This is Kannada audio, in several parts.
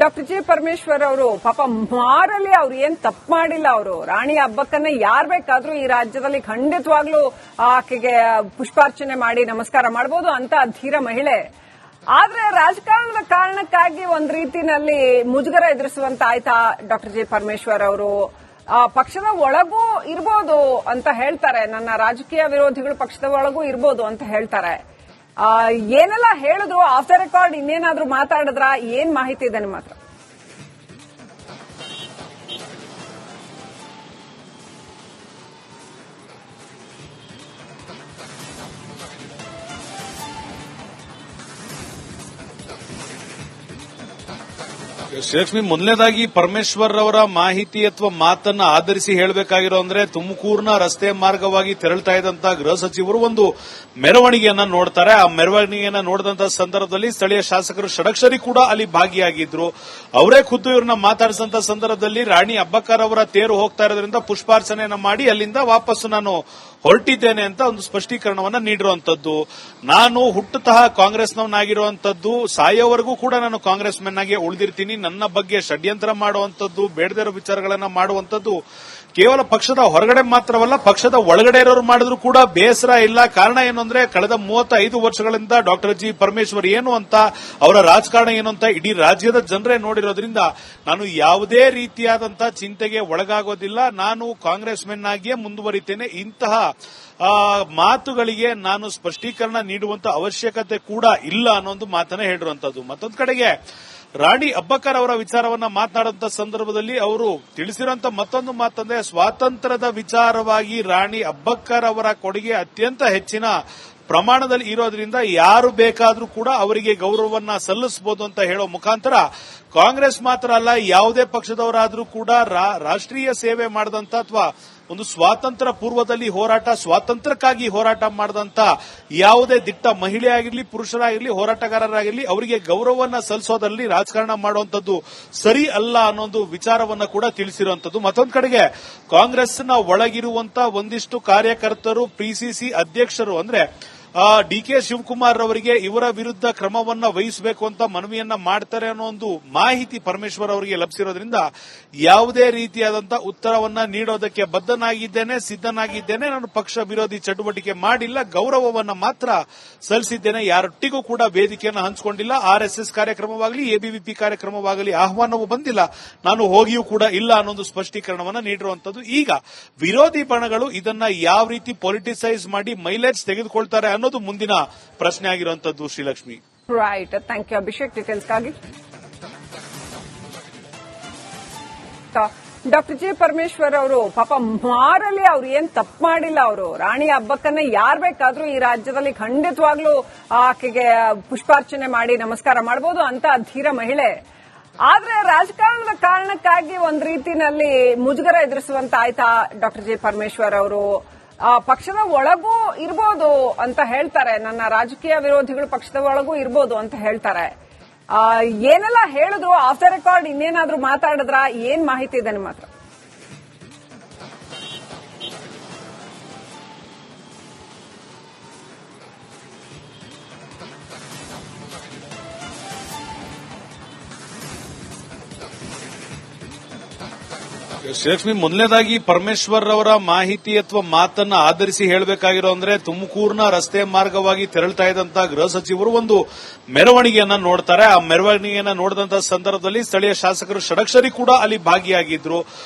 ಡಾಕ್ಟರ್ ಜಿ ಪರಮೇಶ್ವರ್ ಅವರು ಪಾಪ ಮಾರಲಿ ಅವ್ರು ಏನ್ ತಪ್ಪು ಮಾಡಿಲ್ಲ. ಅವರು ರಾಣಿ ಹಬ್ಬಕ್ಕನ್ನ ಯಾರ್ ಬೇಕಾದ್ರೂ ಈ ರಾಜ್ಯದಲ್ಲಿ ಖಂಡಿತವಾಗ್ಲೂ ಆಕೆಗೆ ಪುಷ್ಪಾರ್ಚನೆ ಮಾಡಿ ನಮಸ್ಕಾರ ಮಾಡಬಹುದು ಅಂತ ಧೀರ ಮಹಿಳೆ. ಆದ್ರೆ ರಾಜಕಾರಣದ ಕಾರಣಕ್ಕಾಗಿ ಒಂದ್ ರೀತಿನಲ್ಲಿ ಮುಜುಗರ ಎದುರಿಸುವಂತ ಆಯ್ತಾ ಡಾಕ್ಟರ್ ಜಿ ಪರಮೇಶ್ವರ್ ಅವರು. ಪಕ್ಷದ ಒಳಗೂ ಇರ್ಬೋದು ಅಂತ ಹೇಳ್ತಾರೆ. ನನ್ನ ರಾಜಕೀಯ ವಿರೋಧಿಗಳು ಪಕ್ಷದ ಒಳಗೂ ಇರ್ಬೋದು ಅಂತ ಹೇಳ್ತಾರೆ. ಏನೆಲ್ಲ ಹೇಳಿದ್ರು ಆಫ್ ದ ರೆಕಾರ್ಡ್ ಇನ್ನೇನಾದ್ರೂ ಮಾತಾಡಿದ್ರ? ಏನ್ ಮಾಹಿತಿ ಇದೆ ನಿಮ್ಮ ಹತ್ರ? ಶ್ರೀಲಕ್ಷ್ಮಿ, ಮೊದಲನೇದಾಗಿ ಪರಮೇಶ್ವರ್ ಅವರ ಮಾಹಿತಿ ಅಥವಾ ಮಾತನ್ನ ಆಧರಿಸಿ ಹೇಳಬೇಕಾಗಿರೋ ಅಂದ್ರೆ ತುಮಕೂರಿನ ರಸ್ತೆ ಮಾರ್ಗವಾಗಿ ತೆರಳ್ತಾ ಇದ್ದಂತ ಗೃಹ ಸಚಿವರು ಒಂದು ಮೆರವಣಿಗೆಯನ್ನ ನೋಡ್ತಾರೆ. ಆ ಮೆರವಣಿಗೆಯನ್ನ ನೋಡಿದಂತ ಸಂದರ್ಭದಲ್ಲಿ ಸ್ಥಳೀಯ ಶಾಸಕರು ಷಡಕ್ಷರಿ ಕೂಡ ಅಲ್ಲಿ ಭಾಗಿಯಾಗಿದ್ರು. ಅವರೇ ಖುದ್ದು ಇವ್ರನ್ನ ಮಾತಾಡಿಸಿದಂತ ಸಂದರ್ಭದಲ್ಲಿ ರಾಣಿ ಅಬ್ಬಕ್ಕರ್ ಅವರ ತೇರು ಹೋಗ್ತಾ ಇರೋದ್ರಿಂದ ಪುಷ್ಪಾರ್ಚನೆಯನ್ನ ಮಾಡಿ ಅಲ್ಲಿಂದ ವಾಪಸ್ಸು ನಾನು ಹೊರಟಿದ್ದೇನೆ ಅಂತ ಒಂದು ಸ್ಪಷ್ಟೀಕರಣವನ್ನ ನೀಡಿರುವಂತದ್ದು. ನಾನು ಹುಟ್ಟುತಃ ಕಾಂಗ್ರೆಸ್ನವನಾಗಿರುವಂತದ್ದು, ಸಾಯೋವರೆಗೂ ಕೂಡ ನಾನು ಕಾಂಗ್ರೆಸ್ ಮೆನ್ ಆಗಿ ಉಳಿದಿರ್ತೀನಿ. ನನ್ನ ಬಗ್ಗೆ ಷಡ್ಯಂತ್ರ ಮಾಡುವಂತದ್ದು, ಬೇಡದಿರೋ ವಿಚಾರಗಳನ್ನ ಮಾಡುವಂತದ್ದು ಕೇವಲ ಪಕ್ಷದ ಹೊರಗಡೆ ಮಾತ್ರವಲ್ಲ, ಪಕ್ಷದ ಒಳಗಡೆ ಇರೋರು ಮಾಡಿದ್ರು ಕೂಡ ಬೇಸರ ಇಲ್ಲ. ಕಾರಣ ಏನು ಅಂದ್ರೆ ಕಳೆದ 35 ವರ್ಷಗಳಿಂದ ಡಾಕ್ಟರ್ ಜಿ ಪರಮೇಶ್ವರ್ ಏನು ಅಂತ, ಅವರ ರಾಜಕಾರಣ ಏನು ಅಂತ ಇಡೀ ರಾಜ್ಯದ ಜನರೇ ನೋಡಿರೋದ್ರಿಂದ ನಾನು ಯಾವುದೇ ರೀತಿಯಾದಂತಹ ಚಿಂತೆಗೆ ಒಳಗಾಗೋದಿಲ್ಲ. ನಾನು ಕಾಂಗ್ರೆಸ್ ಮೆನ್ ಆಗಿಯೇ ಮುಂದುವರಿತೇನೆ. ಇಂತಹ ಮಾತುಗಳಿಗೆ ನಾನು ಸ್ಪಷ್ಟೀಕರಣ ನೀಡುವಂತ ಅವಶ್ಯಕತೆ ಕೂಡ ಇಲ್ಲ ಅನ್ನೋ ಒಂದು ಮಾತನ್ನ ಹೇಳಿರುವಂತದ್ದು. ಮತ್ತೊಂದು ಕಡೆಗೆ ರಾಣಿ ಅಬ್ಬಕ್ಕರ್ ಅವರ ವಿಚಾರವನ್ನ ಮಾತನಾಡುವಂತ ಸಂದರ್ಭದಲ್ಲಿ ಅವರು ತಿಳಿಸಿರುವಂತ ಮತ್ತೊಂದು ಮಾತಂದ್ರೆ, ಸ್ವಾತಂತ್ರ್ಯದ ವಿಚಾರವಾಗಿ ರಾಣಿ ಅಬ್ಬಕ್ಕರ್ ಅವರ ಕೊಡುಗೆ ಅತ್ಯಂತ ಹೆಚ್ಚಿನ ಪ್ರಮಾಣದಲ್ಲಿ ಇರೋದ್ರಿಂದ ಯಾರು ಬೇಕಾದ್ರೂ ಕೂಡ ಅವರಿಗೆ ಗೌರವವನ್ನ ಸಲ್ಲಿಸಬಹುದು ಅಂತ ಹೇಳೋ ಮುಖಾಂತರ ಕಾಂಗ್ರೆಸ್ ಮಾತ್ರ ಅಲ್ಲ, ಯಾವುದೇ ಪಕ್ಷದವರಾದ್ರೂ ಕೂಡ ರಾಷ್ಟ್ರೀಯ ಸೇವೆ ಮಾಡಿದಂತ ಅಥವಾ ಒಂದು ಸ್ವಾತಂತ್ರ್ಯ ಪೂರ್ವದಲ್ಲಿ ಹೋರಾಟ, ಸ್ವಾತಂತ್ರ್ಯಕ್ಕಾಗಿ ಹೋರಾಟ ಮಾಡಿದಂತ ಯಾವುದೇ ದಿಟ್ಟ ಮಹಿಳೆ ಆಗಿರಲಿ, ಪುರುಷರಾಗಿರಲಿ, ಹೋರಾಟಗಾರರಾಗಿರಲಿ ಅವರಿಗೆ ಗೌರವವನ್ನ ಸಲ್ಲಿಸೋದ್ರಲ್ಲಿ ರಾಜಕಾರಣ ಮಾಡುವಂತದ್ದು ಸರಿ ಅಲ್ಲ ಅನ್ನೋ ವಿಚಾರವನ್ನ ಕೂಡ ತಿಳಿಸಿರುವಂತದ್ದು. ಮತ್ತೊಂದು ಕಡೆಗೆ ಕಾಂಗ್ರೆಸ್ನ ಒಳಗಿರುವಂತ ಒಂದಿಷ್ಟು ಕಾರ್ಯಕರ್ತರು, ಪಿಸಿಸಿ ಅಧ್ಯಕ್ಷರು ಅಂದ್ರೆ ಡಿಕೆ ಶಿವಕುಮಾರ್ ಅವರಿಗೆ ಇವರ ವಿರುದ್ಧ ಕ್ರಮವನ್ನ ವಹಿಸಬೇಕು ಅಂತ ಮನವಿಯನ್ನ ಮಾಡ್ತಾರೆ ಅನ್ನೋ ಒಂದು ಮಾಹಿತಿ ಪರಮೇಶ್ವರ್ ಅವರಿಗೆ ಲಭಿಸಿರೋದ್ರಿಂದ ಯಾವುದೇ ರೀತಿಯಾದಂತಹ ಉತ್ತರವನ್ನ ನೀಡೋದಕ್ಕೆ ಬದ್ಧನಾಗಿದ್ದೇನೆ, ಸಿದ್ದನಾಗಿದ್ದೇನೆ. ನಾನು ಪಕ್ಷ ವಿರೋಧಿ ಚಟುವಟಿಕೆ ಮಾಡಿಲ್ಲ, ಗೌರವವನ್ನ ಮಾತ್ರ ಸಲ್ಲಿಸಿದ್ದೇನೆ. ಯಾರೊಟ್ಟಿಗೂ ಕೂಡ ವೇದಿಕೆಯನ್ನು ಹಂಚಿಕೊಂಡಿಲ್ಲ. ಆರ್ಎಸ್ಎಸ್ ಕಾರ್ಯಕ್ರಮವಾಗಲಿ, ಎಬಿವಿಪಿ ಕಾರ್ಯಕ್ರಮವಾಗಲಿ ಆಹ್ವಾನವೂ ಬಂದಿಲ್ಲ, ನಾನು ಹೋಗಿಯೂ ಕೂಡ ಇಲ್ಲ ಅನ್ನೊಂದು ಸ್ಪಷ್ಟೀಕರಣವನ್ನ ನೀಡಿರುವಂತದ್ದು. ಈಗ ವಿರೋಧಿ ಬಣಗಳು ಇದನ್ನ ಯಾವ ರೀತಿ ಪೊಲಿಟಿಸೈಸ್ ಮಾಡಿ ಮೈಲೇಜ್ ತೆಗೆದುಕೊಳ್ತಾರೆ ಅನ್ನೋದು ಮುಂದಿನ ಪ್ರಶ್ನೆ ಆಗಿರುವಂತದ್ದು. Srilakshmi, right, thank you Abhishek ಡೀಟೇಲ್ಸ್ಗಾಗಿ. ಡಾಕ್ಟರ್ ಜಿ ಪರಮೇಶ್ವರ್ ಅವರು ಪಾಪ ಮಾರಲಿ ಅವ್ರು ಏನ್ ತಪ್ಪು ಮಾಡಿಲ್ಲ. ಅವರು ರಾಣಿ ಹಬ್ಬಕ್ಕನ್ನ ಯಾರ್ ಬೇಕಾದ್ರೂ ಈ ರಾಜ್ಯದಲ್ಲಿ ಖಂಡಿತವಾಗ್ಲೂ ಆಕೆಗೆ ಪುಷ್ಪಾರ್ಚನೆ ಮಾಡಿ ನಮಸ್ಕಾರ ಮಾಡಬಹುದು ಅಂತ ಧೀರ ಮಹಿಳೆ. ಆದ್ರೆ ರಾಜಕಾರಣದ ಕಾರಣಕ್ಕಾಗಿ ಒಂದ್ ರೀತಿನಲ್ಲಿ ಮುಜುಗರ ಎದುರಿಸುವಂತ ಆಯ್ತಾ ಡಾಕ್ಟರ್ ಜಿ ಪರಮೇಶ್ವರ್ ಅವರು. ಪಕ್ಷದ ಒಳಗೂ ಇರ್ಬೋದು ಅಂತ ಹೇಳ್ತಾರೆ. ನನ್ನ ರಾಜಕೀಯ ವಿರೋಧಿಗಳು ಪಕ್ಷದ ಒಳಗೂ ಇರ್ಬೋದು ಅಂತ ಹೇಳ್ತಾರೆ. ಏನೆಲ್ಲ ಹೇಳಿದ್ರು ಆಫ್ ದ ರೆಕಾರ್ಡ್ ಇನ್ನೇನಾದ್ರೂ ಮಾತಾಡಿದ್ರ? ಏನ್ ಮಾಹಿತಿ ಇದೆ ನಿಮ್ಮ ಹತ್ರ? ಶ್ರೀಲಕ್ಷ್ಮಿ, ಮೊದಲನೇದಾಗಿ ಪರಮೇಶ್ವರ್ ಅವರ ಮಾಹಿತಿ ಅಥವಾ ಮಾತನ್ನ ಆಧರಿಸಿ ಹೇಳಬೇಕಾಗಿರೋ ಅಂದ್ರೆ ತುಮಕೂರಿನ ರಸ್ತೆ ಮಾರ್ಗವಾಗಿ ತೆರಳ್ತಾ ಇದ್ದಂತ ಗೃಹ ಸಚಿವರು ಒಂದು ಮೆರವಣಿಗೆಯನ್ನ ನೋಡ್ತಾರೆ. ಆ ಮೆರವಣಿಗೆಯನ್ನ ನೋಡಿದಂತ ಸಂದರ್ಭದಲ್ಲಿ ಸ್ಥಳೀಯ ಶಾಸಕರು ಷಡಕ್ಷರಿ ಕೂಡ ಅಲ್ಲಿ ಭಾಗಿಯಾಗಿದ್ರು.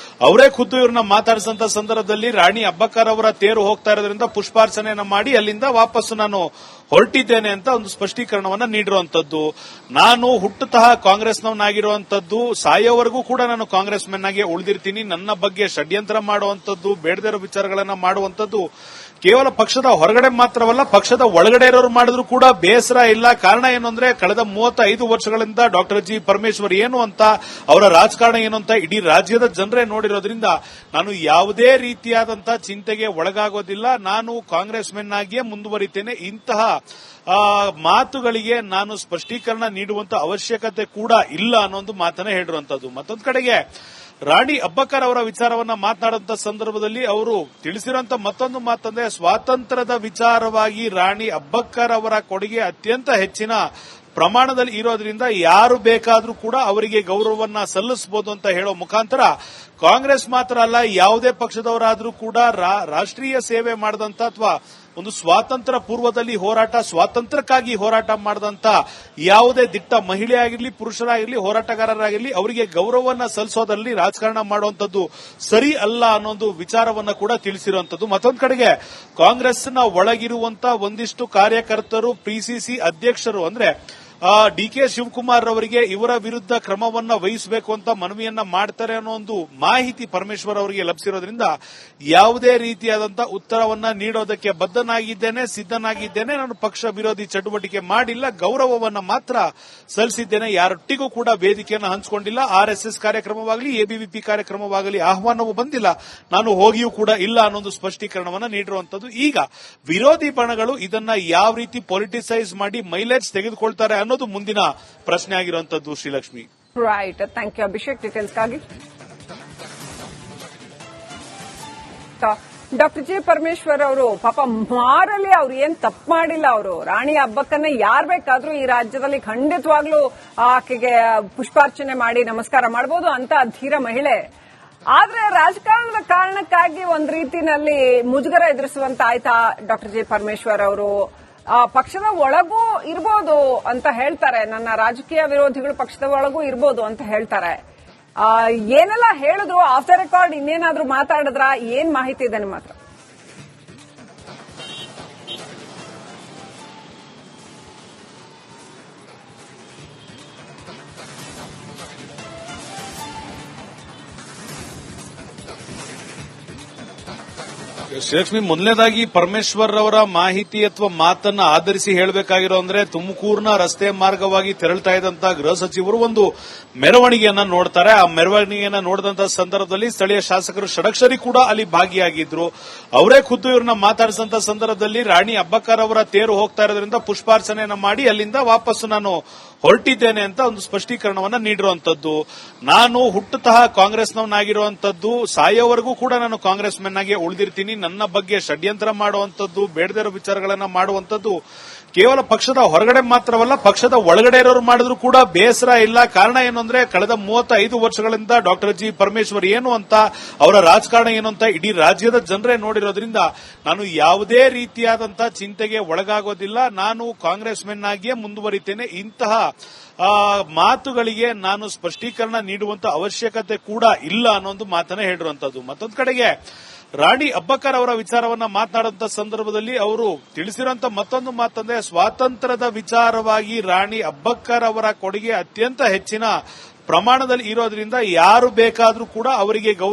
ಅವರೇ ಖುದ್ದು ಇವ್ರನ್ನ ಮಾತಾಡಿಸಿದಂತ ಸಂದರ್ಭದಲ್ಲಿ ರಾಣಿ ಅಬ್ಬಕ್ಕರ್ ಅವರ ತೇರು ಹೋಗ್ತಾ ಇರೋದ್ರಿಂದ ಪುಷ್ಪಾರ್ಚನೆಯನ್ನ ಮಾಡಿ ಅಲ್ಲಿಂದ ವಾಪಸ್ಸು ನಾನು ಹೊರಟಿದ್ದೇನೆ ಅಂತ ಒಂದು ಸ್ಪಷ್ಟೀಕರಣವನ್ನ ನೀಡಿರುವಂತದ್ದು. ನಾನು ಹುಟ್ಟುತಃ ಕಾಂಗ್ರೆಸ್ನವನಾಗಿರುವಂತದ್ದು, ಸಾಯೋವರೆಗೂ ಕೂಡ ನಾನು ಕಾಂಗ್ರೆಸ್ ಮೆನ್ ಆಗಿ ಉಳಿದಿರ್ತೀನಿ. ನನ್ನ ಬಗ್ಗೆ ಷಡ್ಯಂತ್ರ ಮಾಡುವಂತದ್ದು, ಬೇಡದಿರೋ ವಿಚಾರಗಳನ್ನ ಮಾಡುವಂತದ್ದು ಕೇವಲ ಪಕ್ಷದ ಹೊರಗಡೆ ಮಾತ್ರವಲ್ಲ, ಪಕ್ಷದ ಒಳಗಡೆ ಇರೋರು ಮಾಡಿದ್ರು ಕೂಡ ಬೇಸರ ಇಲ್ಲ. ಕಾರಣ ಏನು ಅಂದ್ರೆ ಕಳೆದ 35 ವರ್ಷಗಳಿಂದ ಡಾಕ್ಟರ್ ಜಿ ಪರಮೇಶ್ವರ್ ಏನು ಅಂತ, ಅವರ ರಾಜಕಾರಣ ಏನು ಅಂತ ಇಡೀ ರಾಜ್ಯದ ಜನರೇ ನೋಡಿರೋದ್ರಿಂದ ನಾನು ಯಾವುದೇ ರೀತಿಯಾದಂತಹ ಚಿಂತೆಗೆ ಒಳಗಾಗೋದಿಲ್ಲ. ನಾನು ಕಾಂಗ್ರೆಸ್ ಮೆನ್ ಆಗಿಯೇ ಮುಂದುವರಿತೇನೆ. ಇಂತಹ ಮಾತುಗಳಿಗೆ ನಾನು ಸ್ಪಷ್ಟೀಕರಣ ನೀಡುವಂತ ಅವಶ್ಯಕತೆ ಕೂಡ ಇಲ್ಲ ಅನ್ನೋ ಒಂದು ಮಾತನ್ನ ಹೇಳಿರುವಂತದ್ದು. ಮತ್ತೊಂದು ಕಡೆಗೆ ರಾಣಿ ಅಬ್ಬಕ್ಕರ್ ಅವರ ವಿಚಾರವನ್ನ ಮಾತನಾಡುವಂತ ಸಂದರ್ಭದಲ್ಲಿ ಅವರು ತಿಳಿಸಿರುವಂತ ಮತ್ತೊಂದು ಮಾತಂದ್ರೆ, ಸ್ವಾತಂತ್ರ್ಯದ ವಿಚಾರವಾಗಿ ರಾಣಿ ಅಬ್ಬಕ್ಕರ್ ಅವರ ಕೊಡುಗೆ ಅತ್ಯಂತ ಹೆಚ್ಚಿನ ಪ್ರಮಾಣದಲ್ಲಿ ಇರೋದ್ರಿಂದ ಯಾರು ಬೇಕಾದ್ರೂ ಕೂಡ ಅವರಿಗೆ ಗೌರವವನ್ನ ಸಲ್ಲಿಸಬಹುದು ಅಂತ ಹೇಳೋ ಮುಖಾಂತರ ಕಾಂಗ್ರೆಸ್ ಮಾತ್ರ ಅಲ್ಲ, ಯಾವುದೇ ಪಕ್ಷದವರಾದ್ರೂ ಕೂಡ ರಾಷ್ಟ್ರೀಯ ಸೇವೆ ಮಾಡಿದಂತ ಅಥವಾ ಒಂದು ಸ್ವಾತಂತ್ರ್ಯ ಪೂರ್ವದಲ್ಲಿ ಸ್ವಾತಂತ್ರ್ಯಕ್ಕಾಗಿ ಹೋರಾಟ ಮಾಡಿದಂತ ಯಾವುದೇ ದಿಟ್ಟ ಮಹಿಳೆ ಆಗಿರಲಿ, ಪುರುಷರಾಗಿರಲಿ, ಹೋರಾಟಗಾರರಾಗಿರಲಿ ಅವರಿಗೆ ಗೌರವವನ್ನ ಸಲ್ಲಿಸೋದ್ರಲ್ಲಿ ರಾಜಕಾರಣ ಮಾಡುವಂತದ್ದು ಸರಿ ಅಲ್ಲ ಅನ್ನೋದು ವಿಚಾರವನ್ನ ಕೂಡ ತಿಳಿಸಿರುವಂತದ್ದು. ಮತ್ತೊಂದು ಕಡೆಗೆ ಕಾಂಗ್ರೆಸ್ನ ಒಳಗಿರುವಂತ ಒಂದಿಷ್ಟು ಕಾರ್ಯಕರ್ತರು, ಪಿಸಿಸಿ ಅಧ್ಯಕ್ಷರು ಅಂದ್ರೆ ಡಿಕೆ ಶಿವಕುಮಾರ್ ಅವರಿಗೆ ಇವರ ವಿರುದ್ಧ ಕ್ರಮವನ್ನ ವಹಿಸಬೇಕು ಅಂತ ಮನವಿಯನ್ನ ಮಾಡ್ತಾರೆ ಅನ್ನೋ ಒಂದು ಮಾಹಿತಿ ಪರಮೇಶ್ವರ್ ಅವರಿಗೆ ಲಭಿಸಿರೋದ್ರಿಂದ ಯಾವುದೇ ರೀತಿಯಾದಂತಹ ಉತ್ತರವನ್ನ ನೀಡೋದಕ್ಕೆ ಬದ್ಧನಾಗಿದ್ದೇನೆ, ಸಿದ್ದನಾಗಿದ್ದೇನೆ, ನಾನು ಪಕ್ಷ ವಿರೋಧಿ ಚಟುವಟಿಕೆ ಮಾಡಿಲ್ಲ, ಗೌರವವನ್ನ ಮಾತ್ರ ಸಲ್ಲಿಸಿದ್ದೇನೆ, ಯಾರೊಟ್ಟಿಗೂ ಕೂಡ ವೇದಿಕೆಯನ್ನು ಹಂಚಿಕೊಂಡಿಲ್ಲ, ಆರ್ಎಸ್ಎಸ್ ಕಾರ್ಯಕ್ರಮವಾಗಲಿ, ಎಬಿವಿಪಿ ಕಾರ್ಯಕ್ರಮವಾಗಲಿ ಆಹ್ವಾನವೂ ಬಂದಿಲ್ಲ, ನಾನು ಹೋಗಿಯೂ ಕೂಡ ಇಲ್ಲ ಅನ್ನೊಂದು ಸ್ಪಷ್ಟೀಕರಣವನ್ನ ನೀಡಿರುವಂತದ್ದು. ಈಗ ವಿರೋಧಿ ಬಣಗಳು ಇದನ್ನ ಯಾವ ರೀತಿ ಪೊಲಿಟಿಸೈಸ್ ಮಾಡಿ ಮೈಲೇಜ್ ತೆಗೆದುಕೊಳ್ತಾರೆ ಅನ್ನೋದು ಮುಂದಿನ ಪ್ರಶ್ನೆ ಆಗಿರುವಂತದ್ದು. Srilakshmi, right, thank you Abhishek ಡೀಟೇಲ್ಸ್ಗಾಗಿ. ಡಾಕ್ಟರ್ ಜಿ ಪರಮೇಶ್ವರ್ ಅವರು ಪಾಪ ಮಾರಲಿ ಅವ್ರು ಏನ್ ತಪ್ಪು ಮಾಡಿಲ್ಲ. ಅವರು ರಾಣಿ ಹಬ್ಬಕ್ಕನ್ನ ಯಾರ್ ಬೇಕಾದ್ರೂ ಈ ರಾಜ್ಯದಲ್ಲಿ ಖಂಡಿತವಾಗ್ಲೂ ಆಕೆಗೆ ಪುಷ್ಪಾರ್ಚನೆ ಮಾಡಿ ನಮಸ್ಕಾರ ಮಾಡಬಹುದು ಅಂತ ಧೀರ ಮಹಿಳೆ. ಆದ್ರೆ ರಾಜಕಾರಣದ ಕಾರಣಕ್ಕಾಗಿ ಒಂದ್ ರೀತಿನಲ್ಲಿ ಮುಜುಗರ ಎದುರಿಸುವಂತ ಆಯ್ತಾ ಡಾಕ್ಟರ್ ಜಿ ಪರಮೇಶ್ವರ್ ಅವರು. ಪಕ್ಷದ ಒಳಗೂ ಇರ್ಬೋದು ಅಂತ ಹೇಳ್ತಾರೆ, ನನ್ನ ರಾಜಕೀಯ ವಿರೋಧಿಗಳು ಪಕ್ಷದ ಒಳಗೂ ಇರ್ಬೋದು ಅಂತ ಹೇಳ್ತಾರೆ. ಏನೆಲ್ಲ ಹೇಳಿದ್ರು ಆಫ್ ದ ರೆಕಾರ್ಡ್, ಇನ್ನೇನಾದ್ರೂ ಮಾತಾಡಿದ್ರ, ಏನ್ ಮಾಹಿತಿ ಇದೆ ನಿಮ್ಮ ಹತ್ರ? ಶ್ರೀಲಕ್ಷ್ಮಿ, ಮೊದಲನೇದಾಗಿ ಪರಮೇಶ್ವರ್ ಅವರ ಮಾಹಿತಿ ಅಥವಾ ಮಾತನ್ನ ಆಧರಿಸಿ ಹೇಳಬೇಕಾಗಿರೋ ಅಂದ್ರೆ ತುಮಕೂರಿನ ರಸ್ತೆ ಮಾರ್ಗವಾಗಿ ತೆರಳ್ತಾ ಇದ್ದಂತಹ ಗೃಹ ಸಚಿವರು ಒಂದು ಮೆರವಣಿಗೆಯನ್ನ ನೋಡ್ತಾರೆ. ಆ ಮೆರವಣಿಗೆಯನ್ನ ನೋಡಿದಂತಹ ಸಂದರ್ಭದಲ್ಲಿ ಸ್ಥಳೀಯ ಶಾಸಕರು ಷಡಕ್ಷರಿ ಕೂಡ ಅಲ್ಲಿ ಭಾಗಿಯಾಗಿದ್ರು. ಅವರೇ ಖುದ್ದು ಇವ್ರನ್ನ ಮಾತಾಡಿಸಿದಂತ ಸಂದರ್ಭದಲ್ಲಿ ರಾಣಿ ಅಬ್ಬಕ್ಕರ್ ಅವರ ತೇರು ಹೋಗ್ತಾ ಇರೋದ್ರಿಂದ ಪುಷ್ಪಾರ್ಚನೆಯನ್ನ ಮಾಡಿ ಅಲ್ಲಿಂದ ವಾಪಸ್ಸು ನಾನು ಹೊರಟಿದ್ದೇನೆ ಅಂತ ಒಂದು ಸ್ಪಷ್ಟೀಕರಣವನ್ನ ನೀಡಿರುವಂತದ್ದು. ನಾನು ಹುಟ್ಟುತಃ ಕಾಂಗ್ರೆಸ್ನವನಾಗಿರುವಂತದ್ದು, ಸಾಯೋವರೆಗೂ ಕೂಡ ನಾನು ಕಾಂಗ್ರೆಸ್ ಮೆನ್ ಆಗಿ ಉಳಿದಿರ್ತೀನಿ. ನನ್ನ ಬಗ್ಗೆ ಷಡ್ಯಂತ್ರ ಮಾಡುವಂತದ್ದು, ಬೇಡದಿರೋ ವಿಚಾರಗಳನ್ನ ಮಾಡುವಂತದ್ದು ಕೇವಲ ಪಕ್ಷದ ಹೊರಗಡೆ ಮಾತ್ರವಲ್ಲ, ಪಕ್ಷದ ಒಳಗಡೆ ಇರೋರು ಮಾಡಿದ್ರು ಕೂಡ ಬೇಸರ ಇಲ್ಲ. ಕಾರಣ ಏನು ಅಂದ್ರೆ ಕಳೆದ 35 ವರ್ಷಗಳಿಂದ ಡಾಕ್ಟರ್ ಜಿ ಪರಮೇಶ್ವರ್ ಏನು ಅಂತ, ಅವರ ರಾಜಕಾರಣ ಏನು ಅಂತ ಇಡೀ ರಾಜ್ಯದ ಜನರೇ ನೋಡಿರೋದ್ರಿಂದ ನಾನು ಯಾವುದೇ ರೀತಿಯಾದಂತಹ ಚಿಂತೆಗೆ ಒಳಗಾಗೋದಿಲ್ಲ. ನಾನು ಕಾಂಗ್ರೆಸ್ ಮೆನ್ ಆಗಿಯೇ ಮುಂದುವರಿತೇನೆ. ಇಂತಹ ಮಾತುಗಳಿಗೆ ನಾನು ಸ್ಪಷ್ಟೀಕರಣ ನೀಡುವಂತ ಅವಶ್ಯಕತೆ ಕೂಡ ಇಲ್ಲ ಅನ್ನೋ ಒಂದು ಮಾತನ್ನ ಹೇಳಿರುವಂತದ್ದು. ಮತ್ತೊಂದು ಕಡೆಗೆ ರಾಣಿ ಅಬ್ಬಕ್ಕರ್ ಅವರ ವಿಚಾರವನ್ನ ಮಾತನಾಡುವಂತ ಸಂದರ್ಭದಲ್ಲಿ ಅವರು ತಿಳಿಸಿರುವಂತ ಮತ್ತೊಂದು ಮಾತಂದ್ರೆ, ಸ್ವಾತಂತ್ರ್ಯದ ವಿಚಾರವಾಗಿ ರಾಣಿ ಅಬ್ಬಕ್ಕರ್ ಅವರ ಕೊಡುಗೆ ಅತ್ಯಂತ ಹೆಚ್ಚಿನ ಪ್ರಮಾಣದಲ್ಲಿ ಇರೋದ್ರಿಂದ ಯಾರು ಬೇಕಾದ್ರೂ ಕೂಡ ಅವರಿಗೆ